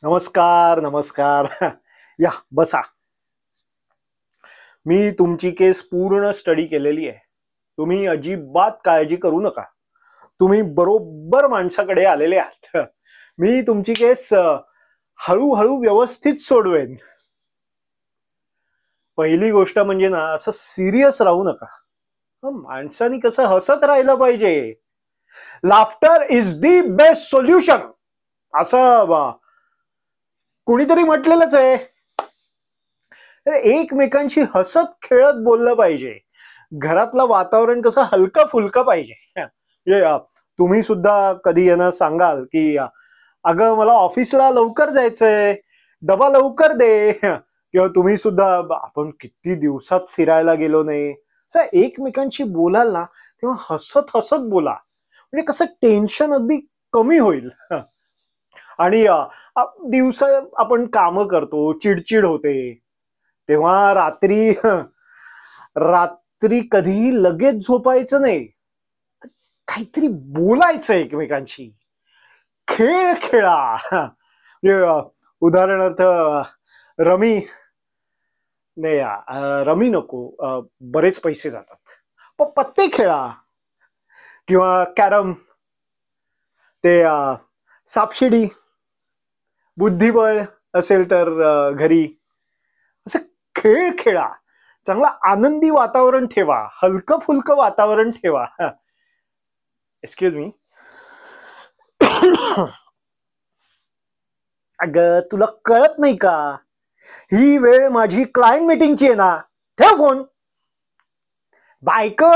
नमस्कार नमस्कार. या बसा. मी तुमची केस पूर्ण स्टडी केलेली आहे. तुम्ही अजिबात काळजी करू नका. तुम्ही बरोबर माणसाकडे आलेले आहात. मी तुमची केस हळूहळू व्यवस्थित सोडवेन. पहिली गोष्ट म्हणजे ना, असं सिरियस राहू नका. माणसानी कसं हसत राहिलं पाहिजे. Laughter is the best solution असं कुणीतरी म्हटलेलंच आहे. एकमेकांशी हसत खेळत बोललं पाहिजे. घरातलं वातावरण कसं हलकं फुलकं पाहिजे. म्हणजे तुम्ही सुद्धा कधी यांना सांगाल की अगं मला ऑफिसला लवकर जायचंय, डबा लवकर दे. किंवा तुम्ही सुद्धा आपण किती दिवसात फिरायला गेलो नाही. असं एकमेकांशी बोलाल ना, तेव्हा हसत हसत बोला. म्हणजे कसं टेन्शन अगदी कमी होईल. आणि दिवसा आपण काम करतो, चिडचिड होते, तेव्हा रात्री रात्री कधीही लगेच झोपायचं नाही. काहीतरी बोलायचं एकमेकांशी. खेळ खेळा. म्हणजे उदाहरणार्थ रमी नाही, रमी नको, बरेच पैसे जातात. पण पत्ते खेळा किंवा कॅरम, ते सापशिडी, बुद्धिबळ असेल तर घरी असं खेळ खेळा. चांगला आनंदी वातावरण ठेवा, हलकं फुलकं वातावरण ठेवा. Excuse me. अगं तुला कळत नाही का, ही वेळ माझी क्लायंट मीटिंगची आहे ना. ठेव फोन. बायको.